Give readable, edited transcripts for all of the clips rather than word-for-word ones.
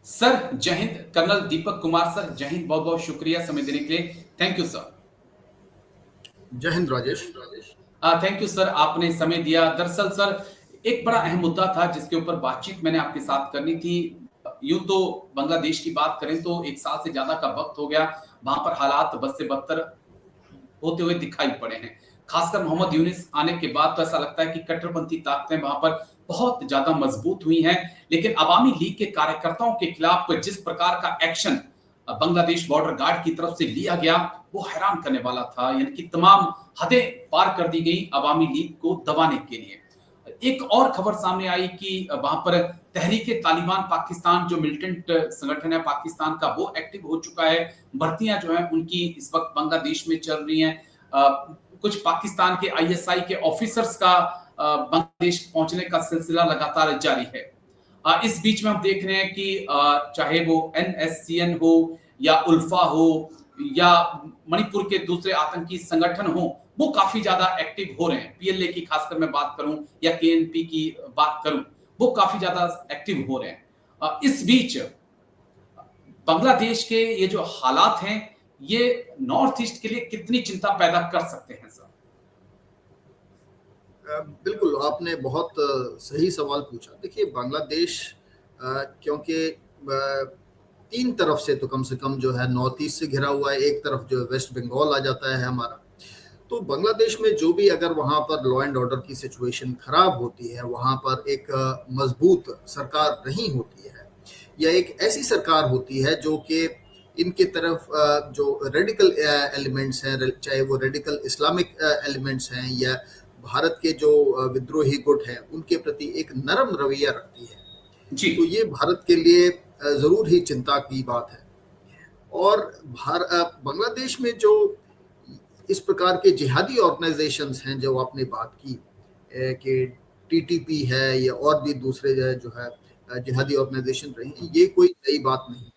Sir जय हिंद। Colonel Deepak Kumar sir, जय हिंद। बहुत बहुत शुक्रिया समय देने के लिए। Thank you sir. जय हिंद राजेश। थैंक यू सर, आपने समय दिया। दरअसल सर, एक बड़ा अहम मुद्दा था जिसके ऊपर बातचीत मैंने आपके साथ करनी थी। यूं तो बांग्लादेश की बात करें तो एक साल से ज्यादा का वक्त हो गया, वहां पर हालात बद से बदतर होते हुए दिखाई पड़े हैं। खासकर मोहम्मद यूनिस आने के बाद तो ऐसा लगता है कि कट्टरपंथी ताकतें वहां पर बहुत ज्यादा मजबूत हुई हैं। लेकिन अवामी लीग के कार्यकर्ताओं के खिलाफ जिस प्रकार का एक्शन बांग्लादेश बॉर्डर गार्ड की तरफ से लिया गया, वो हैरान करने वाला था। यानी कि तमाम हदें पार कर दी गई अवामी लीग को दबाने के लिए। एक और खबर सामने आई कि वहां पर तहरीके तालिबान पाकिस्तान, जो मिलिटेंट संगठन है पाकिस्तान का, वो एक्टिव हो चुका है। भर्तियां जो है उनकी इस वक्त बांग्लादेश में चल रही हैं। कुछ पाकिस्तान के आईएसआई के ऑफिसर्स का बांग्लादेश पहुंचने का सिलसिला लगातार जारी है। इस बीच में हम देख रहे हैं कि चाहे वो एनएससीएन हो या उल्फा हो या मणिपुर के दूसरे आतंकी संगठन हो, वो काफी ज्यादा एक्टिव हो रहे हैं। पीएलए की खासकर मैं बात करूं या केएनपी की बात करूं, वो काफी ज्यादा एक्टिव हो रहे हैं। इस बीच बांग्लादेश के ये जो हालात हैं, ये नॉर्थ ईस्ट के लिए कितनी चिंता पैदा कर सकते हैं सर? बिल्कुल, आपने बहुत सही सवाल पूछा। देखिए, बांग्लादेश क्योंकि तीन तरफ से तो कम से कम जो है नॉर्थ ईस्ट से घिरा हुआ है, एक तरफ जो वेस्ट बंगाल आ जाता है हमारा। तो बांग्लादेश में जो भी अगर वहाँ पर लॉ एंड ऑर्डर की सिचुएशन खराब होती है, वहाँ पर एक मजबूत सरकार नहीं होती है, या एक ऐसी सरकार होती है जो कि इनके तरफ जो रेडिकल एलिमेंट्स हैं, चाहे वो रेडिकल इस्लामिक एलिमेंट्स हैं या भारत के जो विद्रोही गुट हैं, उनके प्रति एक नरम रवैया रखती है, जी तो ये भारत के लिए जरूर ही चिंता की बात है। और बांग्लादेश में जो इस प्रकार के जिहादी ऑर्गेनाइजेशंस हैं, जो आपने बात की कि टीटीपी है या और भी दूसरे जो है जिहादी ऑर्गेनाइजेशन रहे हैं, ये कोई नई बात नहीं है।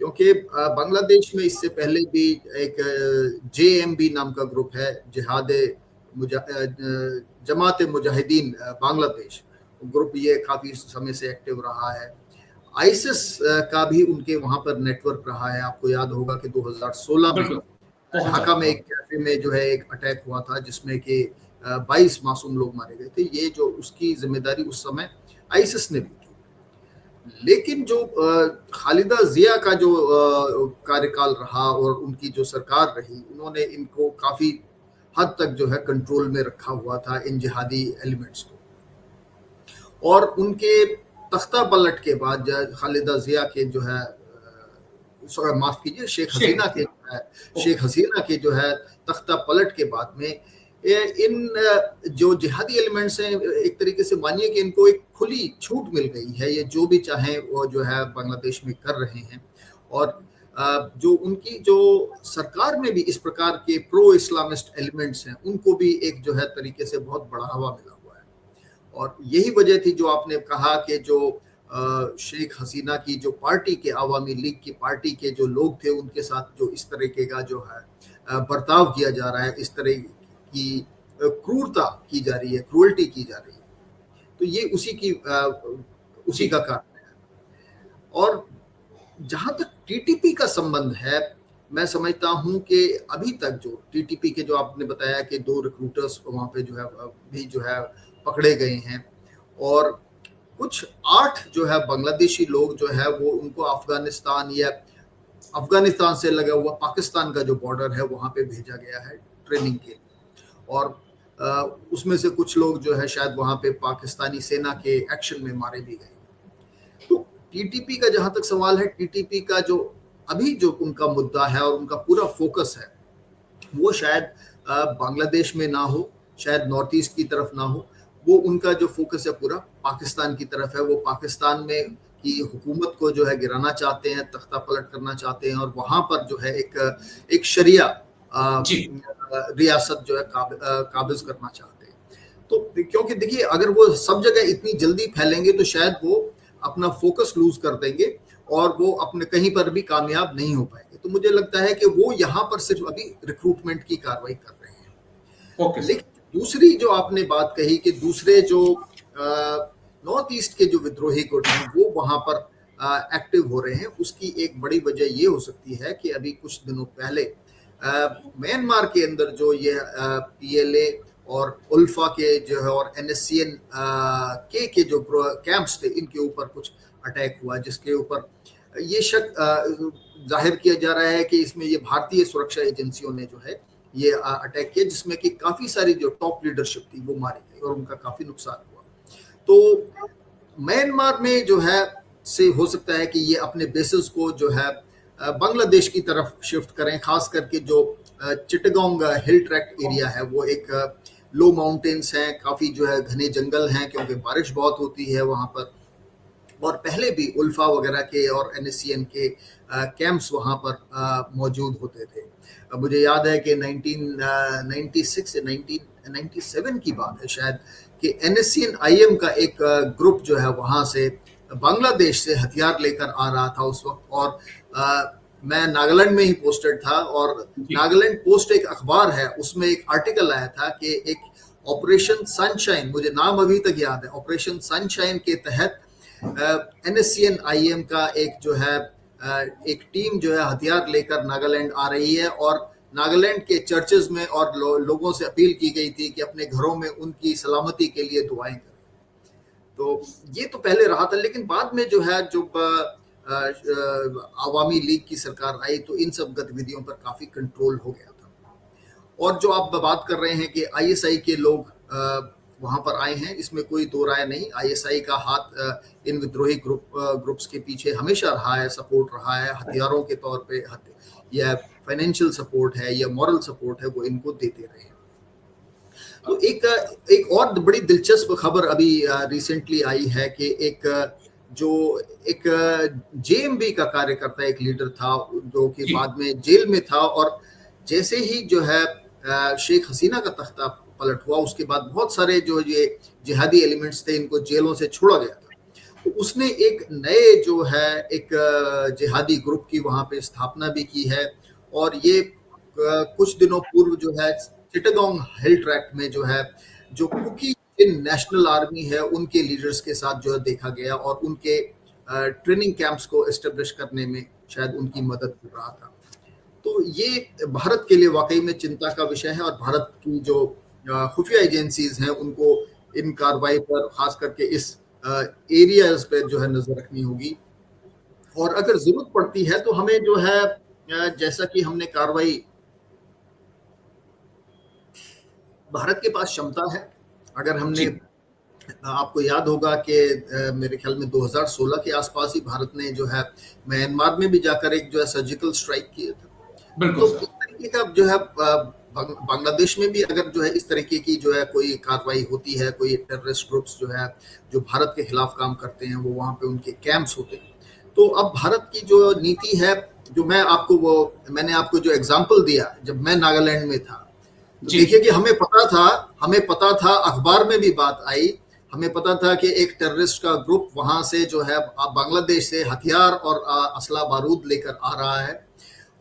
क्योंकि बांग्लादेश में इससे पहले भी एक जेएमबी नाम का ग्रुप है, जमात मुजाहिदीन बांग्लादेश ग्रुप, ये काफी समय से एक्टिव रहा है। आईसिस का भी उनके वहां पर नेटवर्क रहा है। आपको याद होगा कि 2016 में ढाका में एक कैफे में जो है एक अटैक हुआ था, जिसमें कि 22 मासूम लोग मारे गए थे। ये जो उसकी जिम्मेदारी उस समय आईसिस ने भी की। लेकिन जो खालिदा जिया का जो कार्यकाल रहा और उनकी जो सरकार रही, उन्होंने इनको काफी हद तक जो है कंट्रोल में रखा हुआ था, इन जिहादी एलिमेंट्स को। और उनके तख्ता पलट के बाद खालिदा जिया के जो है, माफ कीजिए, शेख हसीना के जो है तख्ता पलट के बाद में इन जो जिहादी एलिमेंट्स हैं, एक तरीके से मानिए कि इनको एक खुली छूट मिल गई है। ये जो भी चाहें वो जो है बांग्लादेश में कर रहे हैं। और जो उनकी जो सरकार में भी इस प्रकार के प्रो इस्लामिस्ट एलिमेंट्स हैं, उनको भी एक जो है तरीके से बहुत बढ़ावा मिला हुआ है। और यही वजह थी जो आपने कहा कि जो शेख हसीना की जो पार्टी के, अवामी लीग की पार्टी के जो लोग थे, उनके साथ जो इस तरीके का जो है बर्ताव किया जा रहा है, इस तरह की क्रूरता की जा रही है, क्रूअल्टी की जा रही है, तो ये उसी का कारण है। और जहां तक टीटीपी का संबंध है, मैं समझता हूं कि अभी तक जो टीटीपी के, जो आपने बताया कि 2 रिक्रूटर्स वहां पे जो है भी जो है पकड़े गए हैं, और कुछ 8 जो है बांग्लादेशी लोग जो है वो उनको अफगानिस्तान से लगा हुआ पाकिस्तान का जो बॉर्डर है वहां पे भेजा गया है ट्रेनिंग के लिए। और उसमें से कुछ लोग जो है शायद वहां पे पाकिस्तानी सेना के एक्शन में मारे भी गए। तो टीटीपी का जहां तक सवाल है, टीटीपी का जो अभी जो उनका मुद्दा है और उनका पूरा फोकस है, वो शायद बांग्लादेश में ना हो, शायद नॉर्थ ईस्ट की तरफ ना हो। वो उनका जो फोकस है पूरा पाकिस्तान की तरफ है। वो पाकिस्तान में की हुकूमत को जो है गिराना चाहते हैं, तख्ता पलट करना चाहते हैं, और वहां पर जो है एक शरिया रियासत जो है काबिज करना चाहते हैं। तो क्योंकि देखिए, अगर वो सब जगह इतनी जल्दी फैलेंगे तो शायद वो अपना फोकस लूज कर देंगे और वो अपने कहीं पर भी कामयाब नहीं हो पाएंगे। तो मुझे लगता है कि वो यहाँ पर सिर्फ अभी रिक्रूटमेंट की कार्रवाई कर रहे हैं। लेकिन दूसरी जो आपने बात कही कि दूसरे जो नॉर्थ ईस्ट के जो विद्रोही गुट हैं, वो वहां पर एक्टिव हो रहे हैं, उसकी एक बड़ी वजह ये हो सकती है कि अभी कुछ दिनों पहले म्यांमार के अंदर जो ये PLA और उल्फा के जो है और NSCN के जो कैंप्स थे, इनके ऊपर कुछ अटैक हुआ, जिसके ऊपर ये शक जाहिर किया जा रहा है कि इसमें ये भारतीय सुरक्षा एजेंसियों ने जो है ये अटैक किया, जिसमें कि काफी सारी जो टॉप लीडरशिप थी वो मारी गई और उनका काफी नुकसान हुआ। तो म्यांमार में जो है से हो सकता है कि ये अपने बेसिस को जो है बांग्लादेश की तरफ शिफ्ट करें, खास करके जो चिटगांग हिल ट्रैक एरिया है, वो एक लो माउंटेन्स हैं, काफी जो है घने जंगल हैं, क्योंकि बारिश बहुत होती है वहां पर, और पहले भी उल्फा वगैरह के और NSCN के कैंप्स वहां पर मौजूद होते थे। मुझे याद है कि 1996 से 1997 की बात है शायद, कि NSCN IM का एक ग्रुप जो है वहां से बांग्लादेश से हथियार लेकर आ रहा था उस वक्त, और मैं नागालैंड में ही पोस्टेड था, और नागालैंड पोस्ट एक अखबार है, उसमें एक आर्टिकल आया था कि एक ऑपरेशन सनशाइन, मुझे नाम अभी तक याद है, ऑपरेशन सनशाइन के तहत NSCN IM का एक जो है एक टीम जो है हथियार लेकर नागालैंड आ रही है, और नागालैंड के चर्चेज में और लोगों से अपील की गई थी कि अपने घरों में उनकी सलामती के लिए दुआएं करें। तो ये तो पहले रहा था, लेकिन बाद में जो है जो अवामी लीग की सरकार आई, तो इन सब गतिविधियों पर काफी कंट्रोल हो गया था। और जो आप बात कर रहे हैं कि ISI के लोग वहां पर आए हैं, इसमें कोई दो राय नहीं। ISI का हाथ इन विद्रोही ग्रुप्स के पीछे हमेशा रहा है, सपोर्ट रहा है, हथियारों के तौर पे या फाइनेंशियल सपोर्ट है या मॉरल सपोर्ट है, वो इनको देते रहे। तो एक और बड़ी दिलचस्प खबर अभी रिसेंटली आई है कि एक JMB का कार्यकर्ता, एक लीडर था जो कि बाद में जेल में था, और जैसे ही जो है शेख हसीना का तख्ता पलट हुआ, उसके बाद बहुत सारे जो ये जिहादी एलिमेंट्स थे, इनको जेलों से छोड़ा गया था। तो उसने एक नए जो है एक जिहादी ग्रुप की वहां पे स्थापना भी की है, और ये कुछ दिनों पूर्व जो है चिटगांग हिल ट्रैक में जो है जो कुकी नेशनल आर्मी है, उनके लीडर्स के साथ जो है देखा गया, और उनके ट्रेनिंग कैंप्स को एस्टेब्लिश करने में शायद उनकी मदद कर रहा था। तो ये भारत के लिए वाकई में चिंता का विषय है, और भारत की जो खुफिया एजेंसीज हैं उनको इन कार्रवाई पर, खास करके इस एरियाज पे जो है नजर रखनी होगी। और अगर जरूरत पड़ती है तो हमें जो है जैसा कि हमने कार्रवाई, भारत के पास क्षमता है, अगर हमने, आपको याद होगा कि मेरे ख्याल में 2016 के आसपास ही भारत ने जो है म्यांमार में भी जाकर एक जो है सर्जिकल स्ट्राइक किया था। तो इस तरीके का जो है बांग्लादेश में भी अगर जो है इस तरीके की जो है कोई कार्रवाई होती है, कोई टेररिस्ट ग्रुप्स जो है जो भारत के खिलाफ काम करते हैं, वो वहां पे उनके कैंप्स होते हैं। तो अब भारत की जो नीति है, जो मैंने आपको जो एग्जांपल दिया, जब मैं नागालैंड में था, तो देखिए कि हमें पता था, अखबार में भी बात आई, हमें पता था कि एक टेररिस्ट का ग्रुप वहां से जो है बांग्लादेश से हथियार और असला बारूद लेकर आ रहा है।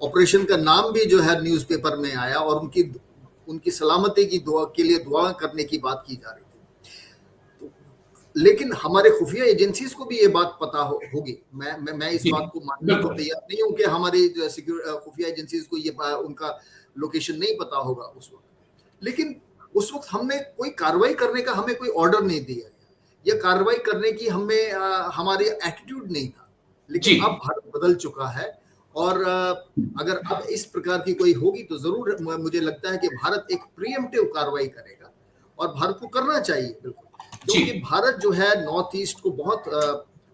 ऑपरेशन का नाम भी जो है न्यूज़पेपर में आया, और उनकी सलामती की दुआ के लिए दुआ करने की बात की जा रही थी। तो लेकिन हमारे खुफिया एजेंसीज को भी ये बात पता होगी। मैं इस बात को मानने को तैयार नहीं हूं कि हमारी खुफिया एजेंसीज को ये उनका लोकेशन नहीं पता होगा उस वक्त, लेकिन उस वक्त हमने कोई कार्रवाई करने का हमें कोई ऑर्डर नहीं दिया गया, या कार्रवाई करने की हमें हमारी एटीट्यूड नहीं था। लेकिन अब भारत बदल चुका है, और अगर अब इस प्रकार की कोई होगी तो जरूर मुझे लगता है कि भारत एक प्रीएम्प्टिव कार्रवाई करेगा, और भारत को करना चाहिए बिल्कुल, क्योंकि भारत जो है नॉर्थ ईस्ट को बहुत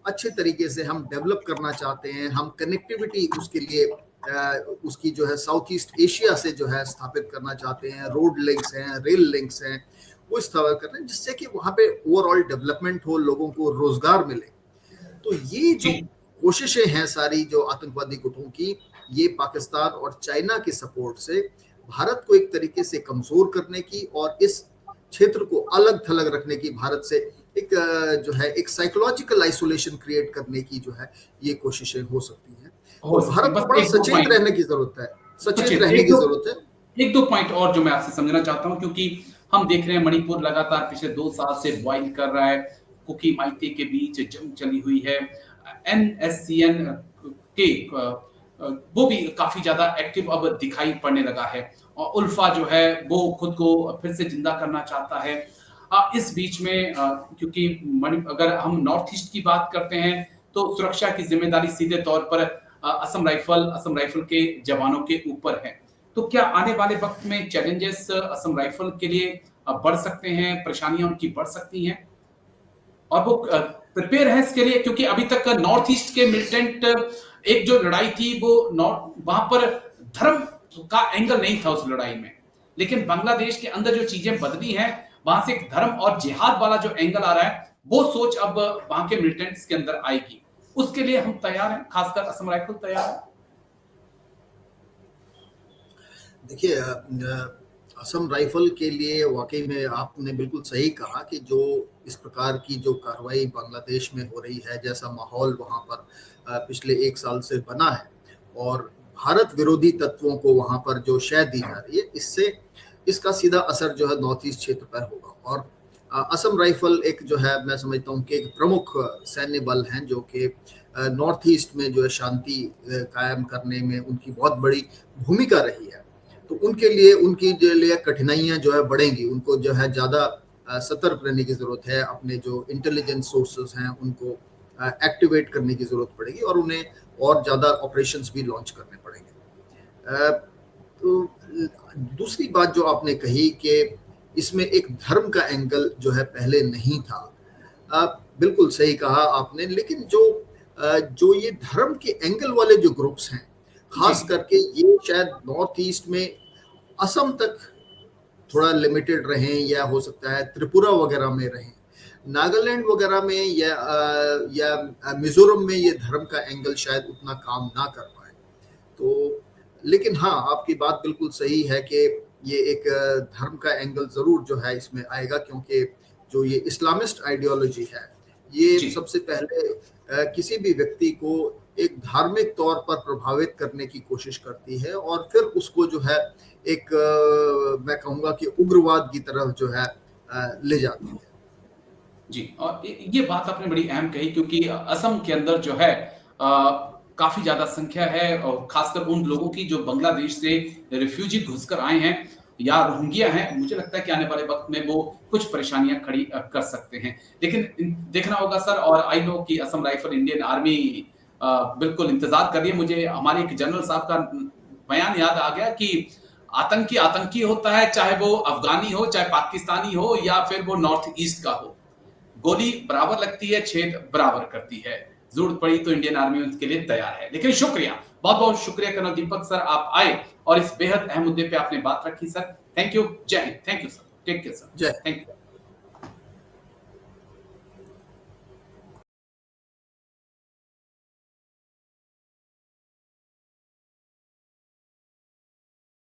अच्छे तरीके से हम डेवलप करना चाहते हैं। हम कनेक्टिविटी उसके लिए उसकी जो है साउथ ईस्ट एशिया से जो है स्थापित करना चाहते हैं। रोड लिंक्स हैं, रेल लिंक्स हैं, वो स्थापित कर रहे हैं, जिससे कि वहां पे ओवरऑल डेवलपमेंट हो, लोगों को रोजगार मिले। तो ये जो कोशिशें हैं सारी जो आतंकवादी गुटों की, ये पाकिस्तान और चाइना के सपोर्ट से भारत को एक तरीके से कमजोर करने की, और इस क्षेत्र को अलग थलग रखने की, भारत से एक जो है एक साइकोलॉजिकल आइसोलेशन क्रिएट करने की जो है ये कोशिशें हो सकती हैं। तो भारत को बड़ा सचेत रहने की जरूरत है, सचेत रहने की जरूरत है। एक दो पॉइंट और जो मैं आपसे समझना चाहता हूं, क्योंकि हम देख रहे हैं मणिपुर लगातार पिछले 2 साल से बॉइल कर रहा है, कुकी माइती के बीच जंग चली हुई है, NSCN के वो भी काफी ज्यादा एक्टिव अब दिखाई पड़ने लगा है, और उल्फा जो है वो खुद को फिर से जिंदा करना चाहता है। इस बीच में क्योंकि अगर हम नॉर्थ ईस्ट की बात करते हैं तो सुरक्षा की जिम्मेदारी सीधे तौर पर असम राइफल के जवानों के ऊपर है। तो क्या आने वाले वक्त में चैलेंजेस असम राइफल के लिए बढ़ सकते हैं, परेशानियां उनकी बढ़ सकती हैं, और वो प्रिपेयर है इसके लिए? क्योंकि अभी तक नॉर्थ ईस्ट के मिलिटेंट एक जो लड़ाई थी वो वहां पर धर्म का एंगल नहीं था उस लड़ाई में, लेकिन बांग्लादेश के अंदर जो चीजें बदली हैं वहां से एक धर्म और जिहाद वाला जो एंगल आ रहा है, वो सोच अब वहां के मिलिटेंट्स के अंदर आएगी। उसके लिए हम तैयार हैं, खासकर असम राइफल तैयार है। देखिए, असम राइफल के लिए वाकई में आपने बिल्कुल सही कहा कि जो इस प्रकार की जो कार्रवाई बांग्लादेश में हो रही है, जैसा माहौल वहाँ पर पिछले 1 साल से बना है, और भारत विरोधी तत्वों को वहाँ पर जो शह दी जा रही है, इससे इसका सीधा असर जो है नॉर्थ ईस्ट क्षेत्र पर होगा। और असम राइफल एक जो है, मैं समझता हूँ कि एक प्रमुख सैन्य बल हैं जो कि नॉर्थ ईस्ट में जो है शांति कायम करने में उनकी बहुत बड़ी भूमिका रही है। तो उनके लिए उनकी जो लिए कठिनाइयां जो है बढ़ेंगी, उनको जो है ज़्यादा सतर्क रहने की ज़रूरत है, अपने जो इंटेलिजेंस सोर्सेस हैं उनको एक्टिवेट करने की ज़रूरत पड़ेगी, और उन्हें और ज़्यादा ऑपरेशंस भी लॉन्च करने पड़ेंगे। तो दूसरी बात जो आपने कही कि इसमें एक धर्म का एंगल जो है पहले नहीं था, बिल्कुल सही कहा आपने, लेकिन जो ये धर्म के एंगल वाले जो ग्रुप्स हैं, खास करके ये शायद नॉर्थ ईस्ट में असम तक थोड़ा लिमिटेड रहें, या हो सकता है त्रिपुरा वगैरह में रहें, नागालैंड वगैरह में या मिजोरम में ये धर्म का एंगल शायद उतना काम ना कर पाए। तो लेकिन हाँ, आपकी बात बिल्कुल सही है कि ये एक धर्म का एंगल जरूर जो है इसमें आएगा, क्योंकि जो ये इस्लामिस्ट आइडियोलॉजी है, ये सबसे पहले किसी भी व्यक्ति को एक धार्मिक तौर पर प्रभावित करने की कोशिश करती है, और फिर उसको जो है एक मैं कहूँगा कि उग्रवाद की तरफ जो है ले जाती है। जी, और ये बात आपने बड़ी अहम कही, क्योंकि असम के अंदर जो है काफी ज्यादा संख्या है, और खासकर उन लोगों की जो बांग्लादेश से रिफ्यूजी घुसकर आए हैं या रोहिंग्या हैं। मुझे लगता है कि आने वाले वक्त में वो कुछ परेशानियां खड़ी कर सकते हैं, लेकिन देखना होगा सर। और आई नो कि असम राइफल इंडियन आर्मी बिल्कुल इंतजार कर रही है। मुझे हमारे एक जनरल साहब का बयान याद आ गया कि आतंकी होता है, चाहे वो अफगानी हो, चाहे पाकिस्तानी हो, या फिर वो नॉर्थ ईस्ट का हो, गोली बराबर लगती है, छेद बराबर करती है। जरूरत पड़ी तो इंडियन आर्मी उसके लिए तैयार है। लेकिन शुक्रिया, बहुत बहुत शुक्रिया कर्नल दीपक सर, आप आए और इस बेहद अहम मुद्दे पे आपने बात रखी सर। थैंक यू, जय हिंद। Thank you sir, take care sir, जय। Thank you.